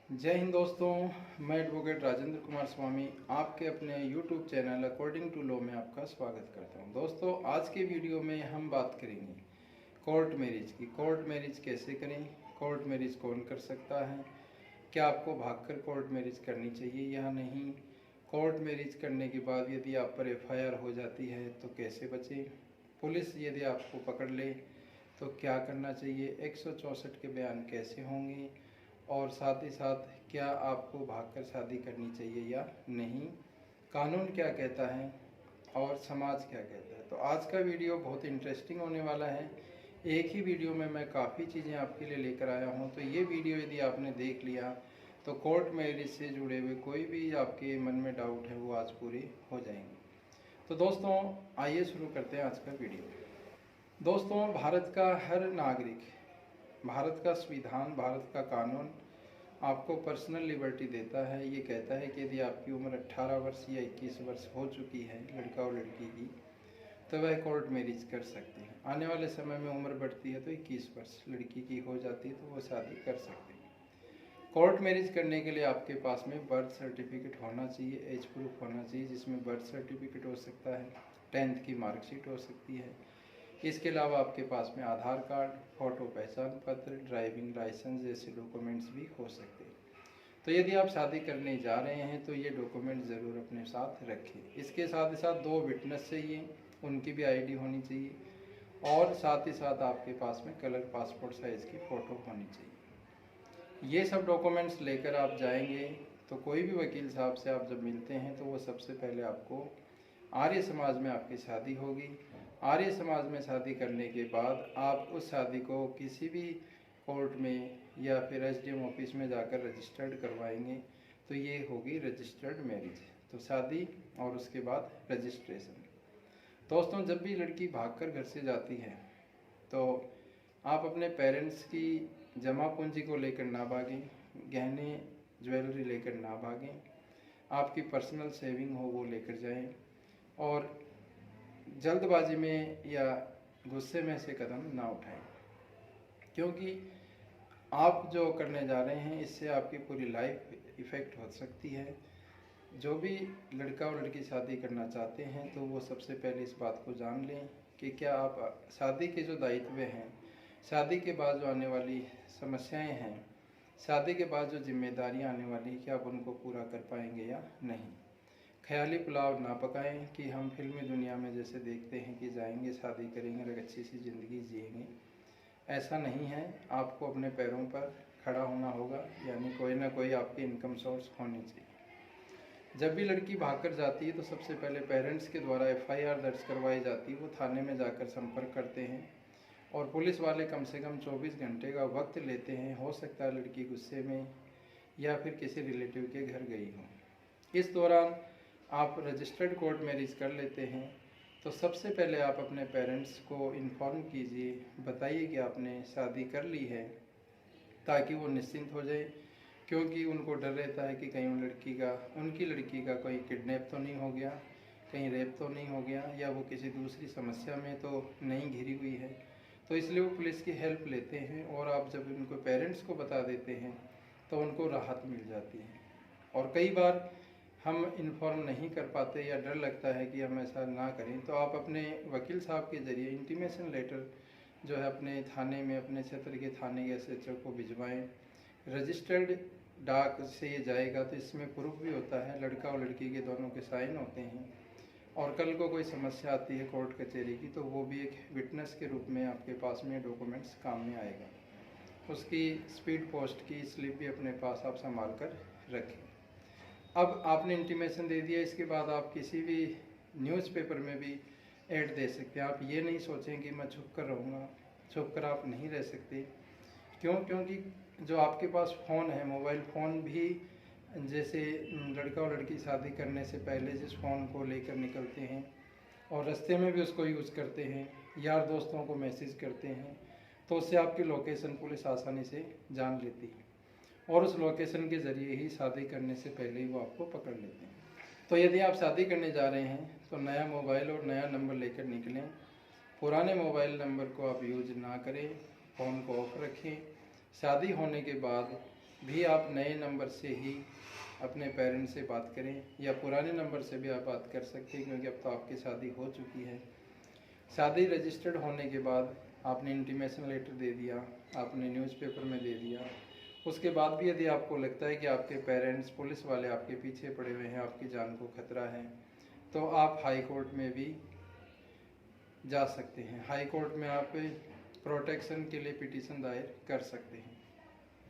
जय हिंद दोस्तों, मैं एडवोकेट राजेंद्र कुमार स्वामी आपके अपने YouTube channel according to law में आपका स्वागत करता हूं। दोस्तों, आज के वीडियो में हम बात करेंगे कोर्ट मैरिज की। कोर्ट मैरिज कैसे करें, कोर्ट मैरिज कौन कर सकता है, क्या आपको भागकर कोर्ट मैरिज करनी चाहिए या नहीं, कोर्ट मैरिज करने के बाद यदि आप पर FIR हो जाती है तो कैसे बचें, पुलिस यदि आपको पकड़ ले तो क्या करना चाहिए, 164 के बयान कैसे होंगे, और साथ ही साथ क्या आपको भागकर शादी करनी चाहिए या नहीं, कानून क्या कहता है और समाज क्या कहता है। तो आज का वीडियो बहुत इंटरेस्टिंग होने वाला है। एक ही वीडियो में मैं काफ़ी चीज़ें आपके लिए लेकर आया हूं। तो ये वीडियो यदि आपने देख लिया तो कोर्ट मैरिज से जुड़े हुए कोई भी आपके मन में डाउट है वो आज पूरे हो जाएंगे। तो दोस्तों, आइए शुरू करते हैं आज का वीडियो। दोस्तों, भारत का हर नागरिक, भारत का संविधान, भारत का कानून आपको पर्सनल लिबर्टी देता है। ये कहता है कि यदि आपकी उम्र 18 वर्ष या 21 वर्ष हो चुकी है लड़का और लड़की की, तो वह कोर्ट मैरिज कर सकते हैं। आने वाले समय में उम्र बढ़ती है तो 21 वर्ष लड़की की हो जाती है तो वो शादी कर सकते हैं। कोर्ट मैरिज करने के लिए आपके पास में बर्थ सर्टिफिकेट होना चाहिए, एज प्रूफ होना चाहिए, जिसमें बर्थ सर्टिफिकेट हो सकता है, 10th की मार्कशीट हो सकती है। इसके अलावा आपके पास में आधार कार्ड, फोटो पहचान पत्र, ड्राइविंग लाइसेंस जैसे डॉक्यूमेंट्स भी हो सकते हैं। तो यदि आप शादी करने जा रहे हैं तो ये डॉक्यूमेंट ज़रूर अपने साथ रखें। इसके साथ ही साथ 2 विटनेस चाहिए, उनकी भी ID होनी चाहिए, और साथ ही साथ आपके पास में कलर पासपोर्ट साइज़ की फ़ोटो होनी चाहिए। ये सब डॉक्यूमेंट्स लेकर आप जाएंगे तो कोई भी वकील साहब से आप जब मिलते हैं तो वो सबसे पहले आपको आर्य समाज में आपकी शादी होगी। आर्य समाज में शादी करने के बाद आप उस शादी को किसी भी कोर्ट में या फिर SDM ऑफिस में जाकर रजिस्टर्ड करवाएंगे तो ये होगी रजिस्टर्ड मैरिज। तो शादी और उसके बाद रजिस्ट्रेशन। दोस्तों, जब भी लड़की भागकर घर से जाती है तो आप अपने पेरेंट्स की जमा पूंजी को लेकर ना भागें, गहने ज्वेलरी लेकर ना भागें, आपकी पर्सनल सेविंग हो वो लेकर जाएं, और जल्दबाजी में या गुस्से में से कदम ना उठाएं, क्योंकि आप जो करने जा रहे हैं इससे आपकी पूरी लाइफ इफ़ेक्ट हो सकती है। जो भी लड़का और लड़की शादी करना चाहते हैं तो वो सबसे पहले इस बात को जान लें कि क्या आप शादी के जो दायित्व हैं, शादी के बाद जो आने वाली समस्याएं हैं, शादी के बाद जो जिम्मेदारियां आने वाली, क्या आप उनको पूरा कर पाएंगे या नहीं। ख्याली पुलाव ना पकाएं कि हम फिल्मी दुनिया में जैसे देखते हैं कि जाएंगे, शादी करेंगे और अच्छी सी ज़िंदगी जिएंगे। ऐसा नहीं है। आपको अपने पैरों पर खड़ा होना होगा, यानी कोई ना कोई आपकी इनकम सोर्स होनी चाहिए। जब भी लड़की भागकर जाती है तो सबसे पहले पेरेंट्स के द्वारा FIR दर्ज करवाई जाती है। वो थाने में जाकर संपर्क करते हैं और पुलिस वाले कम से कम 24 घंटे का वक्त लेते हैं। हो सकता है लड़की गुस्से में या फिर किसी रिलेटिव के घर गई हो। इस दौरान आप रजिस्टर्ड कोर्ट मैरिज कर लेते हैं तो सबसे पहले आप अपने पेरेंट्स को इन्फॉर्म कीजिए, बताइए कि आपने शादी कर ली है, ताकि वो निश्चिंत हो जाए। क्योंकि उनको डर रहता है कि कहीं उनकी लड़की का कोई किडनैप तो नहीं हो गया, कहीं रेप तो नहीं हो गया, या वो किसी दूसरी समस्या में तो नहीं घिरी हुई है। तो इसलिए वो पुलिस की हेल्प लेते हैं, और आप जब उनको पेरेंट्स को बता देते हैं तो उनको राहत मिल जाती है। और कई बार हम इन्फॉर्म नहीं कर पाते या डर लगता है कि हम ऐसा ना करें, तो आप अपने वकील साहब के ज़रिए इंटीमेशन लेटर जो है अपने थाने में, अपने क्षेत्र के थाने के SHO को भिजवाएं। रजिस्टर्ड डाक से ये जाएगा तो इसमें प्रूफ भी होता है, लड़का और लड़की के दोनों के साइन होते हैं, और कल को कोई समस्या आती है कोर्ट कचहरी की तो वो भी एक विटनेस के रूप में आपके पास में डॉक्यूमेंट्स काम में आएगा। उसकी स्पीड पोस्ट की स्लिप भी अपने पास आप संभाल कर रखें। अब आपने इंटीमेशन दे दिया, इसके बाद आप किसी भी न्यूज़पेपर में भी ऐड दे सकते हैं। आप ये नहीं सोचें कि मैं छुप कर रहूँगा, छुप कर आप नहीं रह सकते। क्योंकि जो आपके पास फ़ोन है, मोबाइल फ़ोन भी, जैसे लड़का और लड़की शादी करने से पहले जिस फ़ोन को लेकर निकलते हैं और रास्ते में भी उसको यूज़ करते हैं, यार दोस्तों को मैसेज करते हैं, तो उससे आपकी लोकेशन पुलिस आसानी से जान लेती है, और उस लोकेशन के ज़रिए ही शादी करने से पहले ही वो आपको पकड़ लेते हैं। तो यदि आप शादी करने जा रहे हैं तो नया मोबाइल और नया नंबर लेकर निकलें। पुराने मोबाइल नंबर को आप यूज ना करें, फ़ोन को ऑफ रखें। शादी होने के बाद भी आप नए नंबर से ही अपने पेरेंट्स से बात करें, या पुराने नंबर से भी आप बात कर सकते हैं, क्योंकि अब तो आपकी शादी हो चुकी है। शादी रजिस्टर्ड होने के बाद आपने इंटीमेशन लेटर दे दिया, आपने न्यूज़पेपर में दे दिया, उसके बाद भी यदि आपको लगता है कि आपके पेरेंट्स पुलिस वाले आपके पीछे पड़े हुए हैं, आपकी जान को खतरा है, तो आप हाई कोर्ट में भी जा सकते हैं। हाई कोर्ट में आप प्रोटेक्शन के लिए पिटीशन दायर कर सकते हैं।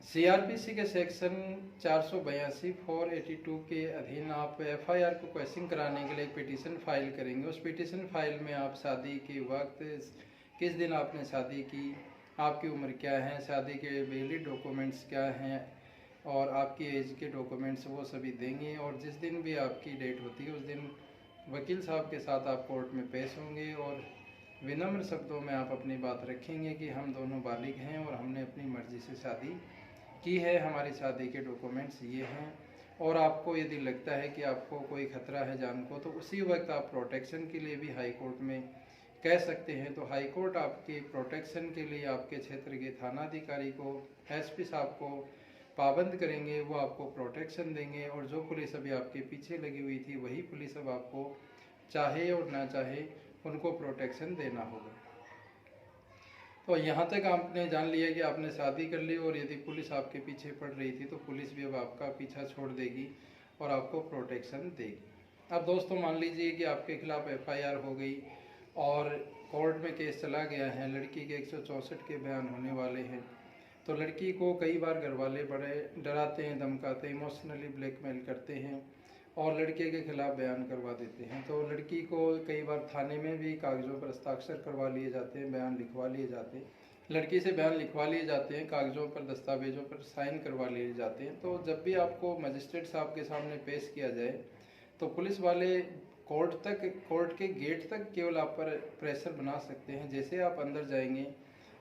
सीआरपीसी के सेक्शन 482 482 के अधीन आप एफआईआर को क्वेश्चन कराने के लिए एक पिटीशन फाइल करेंगे। उस पिटीशन फाइल में आप शादी के वक्त, किस दिन आपने शादी की, आपकी उम्र क्या है, शादी के वैलिड डॉक्यूमेंट्स क्या हैं और आपकी एज के डॉक्यूमेंट्स, वो सभी देंगे। और जिस दिन भी आपकी डेट होती है उस दिन वकील साहब के साथ आप कोर्ट में पेश होंगे और विनम्र शब्दों में आप अपनी बात रखेंगे कि हम दोनों बालिग हैं और हमने अपनी मर्ज़ी से शादी की है, हमारी शादी के डॉक्यूमेंट्स ये हैं। और आपको यदि लगता है कि आपको कोई खतरा है जान को, तो उसी वक्त आप प्रोटेक्शन के लिए भी हाई कोर्ट में कह सकते हैं। तो हाई कोर्ट आपके प्रोटेक्शन के लिए आपके क्षेत्र के थानाधिकारी को, एसपी साहब को पाबंद करेंगे, वो आपको प्रोटेक्शन देंगे। और जो पुलिस अभी आपके पीछे लगी हुई थी, वही पुलिस अब आपको चाहे और ना चाहे उनको प्रोटेक्शन देना होगा। तो यहाँ तक आपने जान लिया कि आपने शादी कर ली, और यदि पुलिस आपके पीछे पड़ रही थी तो पुलिस भी अब आपका पीछा छोड़ देगी और आपको प्रोटेक्शन देगी। अब दोस्तों मान लीजिए कि आपके खिलाफ एफआईआर हो गई और कोर्ट में केस चला गया है, लड़की के 164 के बयान होने वाले हैं। तो लड़की को कई बार घर वाले बड़े डराते हैं, धमकाते हैं, इमोशनली ब्लैकमेल करते हैं और लड़के के खिलाफ बयान करवा देते हैं। तो लड़की को कई बार थाने में भी कागज़ों पर हस्ताक्षर करवा लिए जाते हैं, बयान लिखवा लिए जाते हैं, लड़की से बयान लिखवा लिए जाते हैं, कागज़ों पर दस्तावेजों पर साइन करवा लिए जाते हैं। तो जब भी आपको मजिस्ट्रेट साहब के सामने पेश किया जाए तो पुलिस वाले कोर्ट के गेट तक केवल आप पर प्रेशर बना सकते हैं। जैसे आप अंदर जाएंगे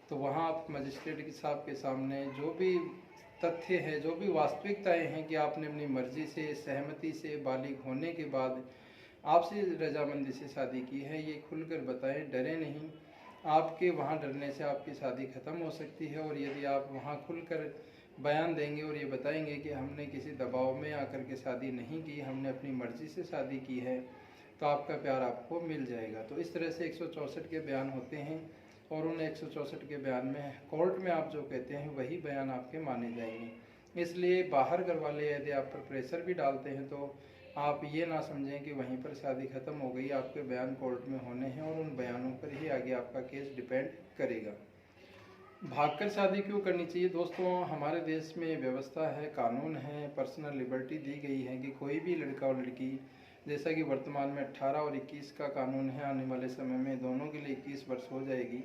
तो वहाँ आप मजिस्ट्रेट साहब के सामने जो भी तथ्य है, जो भी वास्तविकताएं हैं कि आपने अपनी मर्जी से, सहमति से, बालिग होने के बाद आपसे रजामंदी से शादी की है, ये खुलकर बताएं, डरे नहीं। आपके वहाँ डरने से आपकी शादी ख़त्म हो सकती है। और यदि आप वहाँ खुलकर बयान देंगे और ये बताएंगे कि हमने किसी दबाव में आकर के शादी नहीं की, हमने अपनी मर्जी से शादी की है, तो आपका प्यार आपको मिल जाएगा। तो इस तरह से 164 के बयान होते हैं और उन 164 के बयान में कोर्ट में आप जो कहते हैं वही बयान आपके माने जाएंगे। इसलिए बाहर घर वाले यदि आप पर प्रेशर भी डालते हैं तो आप ये ना समझें कि वहीं पर शादी ख़त्म हो गई, आपके बयान कोर्ट में होने हैं और उन बयानों पर ही आगे आपका केस डिपेंड करेगा। भागकर शादी क्यों करनी चाहिए दोस्तों? हमारे देश में व्यवस्था है, कानून है, पर्सनल लिबर्टी दी गई है कि कोई भी लड़का और लड़की, जैसा कि वर्तमान में 18 और 21 का कानून है, आने वाले समय में दोनों के लिए 21 वर्ष हो जाएगी,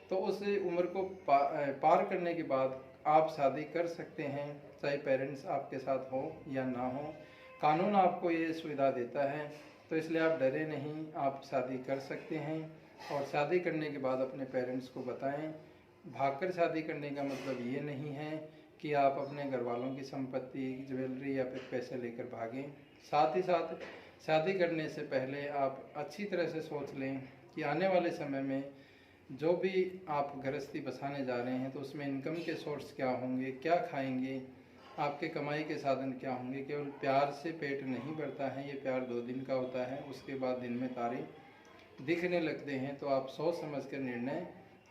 तो उस उम्र को पार करने के बाद आप शादी कर सकते हैं, चाहे पेरेंट्स आपके साथ हो या ना हो। कानून आपको ये सुविधा देता है, तो इसलिए आप डरे नहीं, आप शादी कर सकते हैं। और शादी करने के बाद अपने पेरेंट्स को बताएं। भागकर शादी करने का मतलब ये नहीं है कि आप अपने घर वालों की संपत्ति, ज्वेलरी या फिर पैसे लेकर भागें। साथ ही साथ शादी करने से पहले आप अच्छी तरह से सोच लें कि आने वाले समय में जो भी आप गृहस्थी बसाने जा रहे हैं तो उसमें इनकम के सोर्स क्या होंगे, क्या खाएंगे, आपके कमाई के साधन क्या होंगे। केवल प्यार से पेट नहीं भरता है, ये प्यार 2 दिन का होता है, उसके बाद दिन में तारे दिखने लगते हैं। तो आप सोच समझ कर निर्णय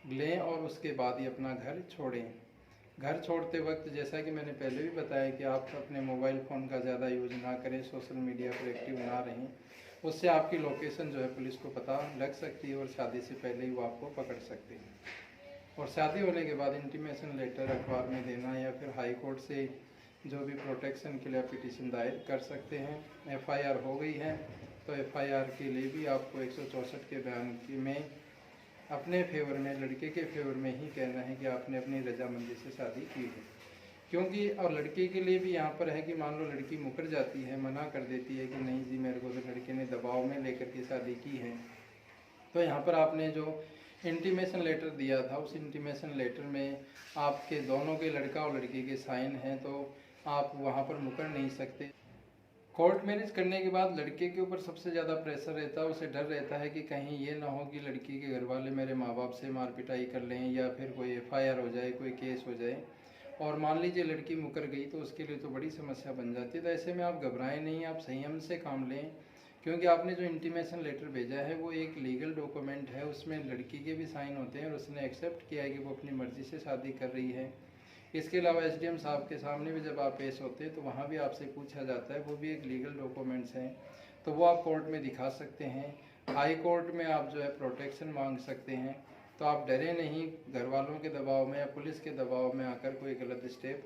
लें और उसके बाद ही अपना घर छोड़ें। घर छोड़ते वक्त जैसा कि मैंने पहले भी बताया कि आप अपने मोबाइल फ़ोन का ज़्यादा यूज़ ना करें, सोशल मीडिया पर एक्टिव ना रहें, उससे आपकी लोकेशन जो है पुलिस को पता लग सकती है और शादी से पहले ही वो आपको पकड़ सकते हैं। और शादी होने के बाद इंटीमेशन लेटर अखबार में देना या फिर हाई कोर्ट से जो भी प्रोटेक्शन के लिए पिटीशन दायर कर सकते हैं। एफआईआर हो गई है तो एफआईआर के लिए भी आपको 164 के बयान में अपने फेवर में, लड़के के फेवर में ही कहना है कि आपने अपनी रजामंदी से शादी की है। क्योंकि और लड़के के लिए भी यहाँ पर है कि मान लो लड़की मुकर जाती है, मना कर देती है कि नहीं जी मेरे को तो लड़के ने दबाव में लेकर के शादी की है, तो यहाँ पर आपने जो इंटीमेशन लेटर दिया था उस इंटीमेशन लेटर में आपके दोनों के, लड़का और लड़की के साइन हैं, तो आप वहाँ पर मुकर नहीं सकते। कोर्ट मैरिज करने के बाद लड़के के ऊपर सबसे ज़्यादा प्रेशर रहता है, उसे डर रहता है कि कहीं ये ना हो कि लड़की के घर वाले मेरे माँ बाप से मार पिटाई कर लें या फिर कोई एफआईआर हो जाए, कोई केस हो जाए। और मान लीजिए लड़की मुकर गई तो उसके लिए तो बड़ी समस्या बन जाती है। तो ऐसे में आप घबराएं नहीं, आप संयम से काम लें, क्योंकि आपने जो इंटीमेशन लेटर भेजा है वो एक लीगल डॉक्यूमेंट है, उसमें लड़की के भी साइन होते हैं और उसने एक्सेप्ट किया है कि वो अपनी मर्ज़ी से शादी कर रही है। इसके अलावा एसडीएम साहब के सामने भी जब आप पेश होते हैं तो वहाँ भी आपसे पूछा जाता है, वो भी एक लीगल डॉक्यूमेंट्स हैं, तो वो आप कोर्ट में दिखा सकते हैं। हाई कोर्ट में आप जो है प्रोटेक्शन मांग सकते हैं। तो आप डरे नहीं, घर वालों के दबाव में या पुलिस के दबाव में आकर कोई गलत स्टेप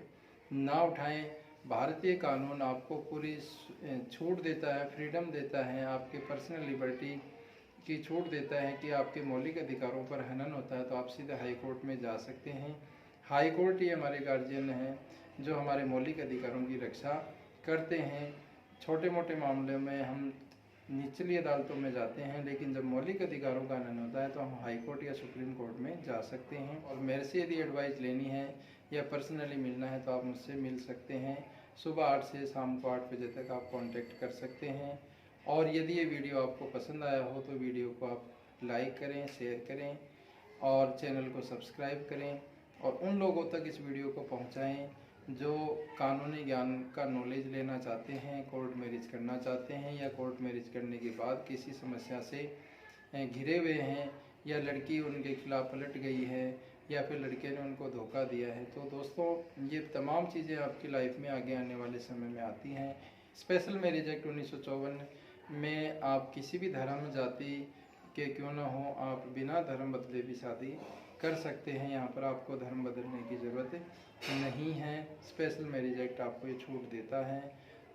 ना उठाएं। भारतीय कानून आपको पूरी छूट देता है, फ्रीडम देता है, आपके पर्सनल लिबर्टी की छूट देता है कि आपके मौलिक अधिकारों पर हनन होता है तो आप सीधे हाई कोर्ट में जा सकते हैं। हाई कोर्ट ही हमारे गार्जियन हैं जो हमारे मौलिक अधिकारों की रक्षा करते हैं। छोटे मोटे मामलों में हम निचली अदालतों में जाते हैं, लेकिन जब मौलिक अधिकारों का हनन होता है तो हम हाई कोर्ट या सुप्रीम कोर्ट में जा सकते हैं। और मेरे से यदि एडवाइस लेनी है या पर्सनली मिलना है तो आप मुझसे मिल सकते हैं। सुबह 8 से शाम को 8 बजे तक आप कांटेक्ट कर सकते हैं। और यदि ये वीडियो आपको पसंद आया हो तो वीडियो को आप लाइक करें, शेयर करें और चैनल को सब्सक्राइब करें और उन लोगों तक इस वीडियो को पहुंचाएं जो कानूनी ज्ञान का नॉलेज लेना चाहते हैं, कोर्ट मैरिज करना चाहते हैं या कोर्ट मैरिज करने के बाद किसी समस्या से घिरे हुए हैं, या लड़की उनके खिलाफ पलट गई है या फिर लड़के ने उनको धोखा दिया है। तो दोस्तों ये तमाम चीज़ें आपकी लाइफ में आगे आने वाले समय में आती हैं। स्पेशल मैरिज एक्ट 1954 में आप किसी भी धर्म जाति के क्यों ना हो, आप बिना धर्म बदले भी शादी कर सकते हैं। यहाँ पर आपको धर्म बदलने की ज़रूरत नहीं है। स्पेशल मैरिज एक्ट आपको ये छूट देता है,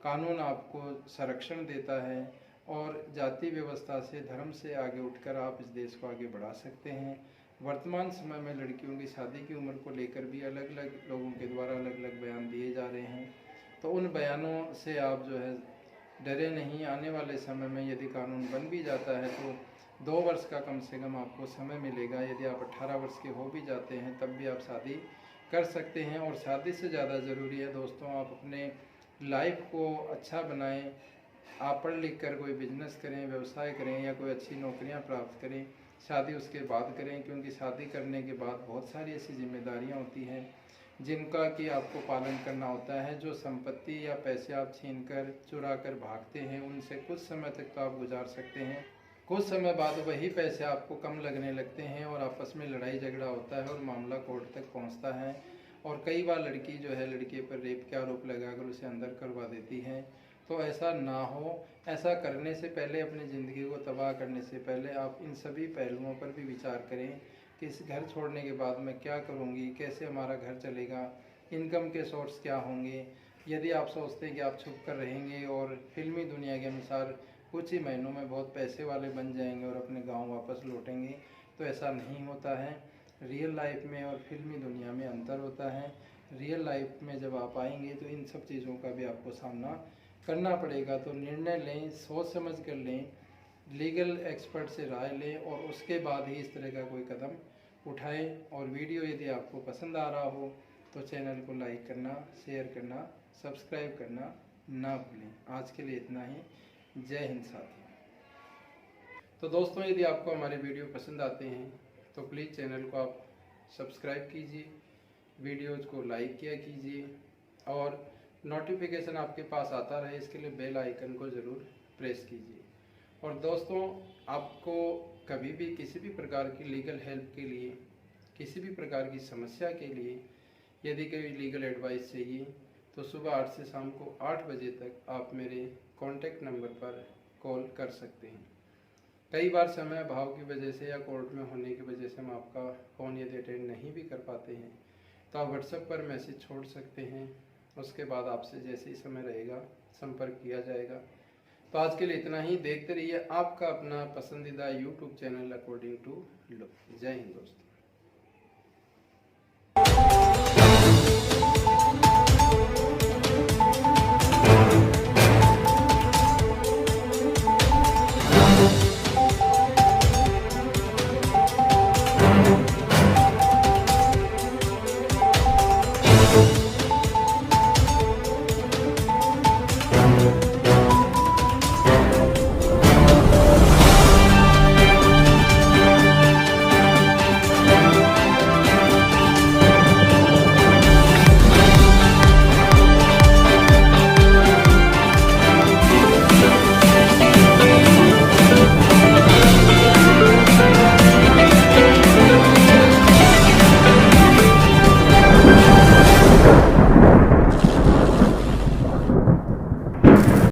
कानून आपको संरक्षण देता है और जाति व्यवस्था से, धर्म से आगे उठकर आप इस देश को आगे बढ़ा सकते हैं। वर्तमान समय में लड़कियों की शादी की उम्र को लेकर भी अलग अलग लोगों के द्वारा अलग अलग बयान दिए जा रहे हैं, तो उन बयानों से आप जो है डरे नहीं। आने वाले समय में यदि कानून बन भी जाता है तो 2 वर्ष का कम से कम आपको समय मिलेगा। यदि आप 18 वर्ष के हो भी जाते हैं तब भी आप शादी कर सकते हैं। और शादी से ज़्यादा ज़रूरी है दोस्तों, आप अपने लाइफ को अच्छा बनाएं। आप पढ़ लिख कर कोई बिजनेस करें, व्यवसाय करें या कोई अच्छी नौकरियां प्राप्त करें, शादी उसके बाद करें, क्योंकि शादी करने के बाद बहुत सारी ऐसी जिम्मेदारियां होती हैं जिनका कि आपको पालन करना होता है। जो संपत्ति या पैसे आप छीन कर चुरा कर भागते हैं उनसे कुछ समय तक तो आप गुजार सकते हैं, कुछ समय बाद वही पैसे आपको कम लगने लगते हैं और आपस में लड़ाई झगड़ा होता है और मामला कोर्ट तक पहुंचता है। और कई बार लड़की जो है लड़के पर रेप के आरोप लगाकर उसे अंदर करवा देती है। तो ऐसा ना हो, ऐसा करने से पहले, अपनी ज़िंदगी को तबाह करने से पहले आप इन सभी पहलुओं पर भी विचार करें कि इस घर छोड़ने के बाद मैं क्या करूँगी, कैसे हमारा घर चलेगा, इनकम के सोर्स क्या होंगे। यदि आप सोचते हैं कि आप छुप कर रहेंगे और फिल्मी दुनिया के अनुसार कुछ ही महीनों में बहुत पैसे वाले बन जाएंगे और अपने गांव वापस लौटेंगे, तो ऐसा नहीं होता है। रियल लाइफ में और फिल्मी दुनिया में अंतर होता है। रियल लाइफ में जब आप आएंगे तो इन सब चीज़ों का भी आपको सामना करना पड़ेगा। तो निर्णय लें, सोच समझ कर लें, लीगल एक्सपर्ट से राय लें और उसके बाद ही इस तरह का कोई कदम उठाएं। और वीडियो यदि आपको पसंद आ रहा हो तो चैनल को लाइक करना, शेयर करना, सब्सक्राइब करना ना भूलें। आज के लिए इतना ही। जय हिंद साथियों। तो दोस्तों यदि आपको हमारे वीडियो पसंद आते हैं तो प्लीज़ चैनल को आप सब्सक्राइब कीजिए, वीडियोज़ को लाइक किया कीजिए और नोटिफिकेशन आपके पास आता रहे इसके लिए बेल आइकन को ज़रूर प्रेस कीजिए। और दोस्तों आपको कभी भी किसी भी प्रकार की लीगल हेल्प के लिए, किसी भी प्रकार की समस्या के लिए यदि कोई लीगल एडवाइस चाहिए तो सुबह 8 से शाम को 8 बजे तक आप मेरे कॉन्टैक्ट नंबर पर कॉल कर सकते हैं। कई बार समय अभाव की वजह से या कोर्ट में होने की वजह से हम आपका फ़ोन यदि अटेंड नहीं भी कर पाते हैं तो आप व्हाट्सएप पर मैसेज छोड़ सकते हैं, उसके बाद आपसे जैसे ही समय रहेगा संपर्क किया जाएगा। तो आज के लिए इतना ही। देखते रहिए आपका अपना पसंदीदा YouTube channel according to low. जय हिंद दोस्तों।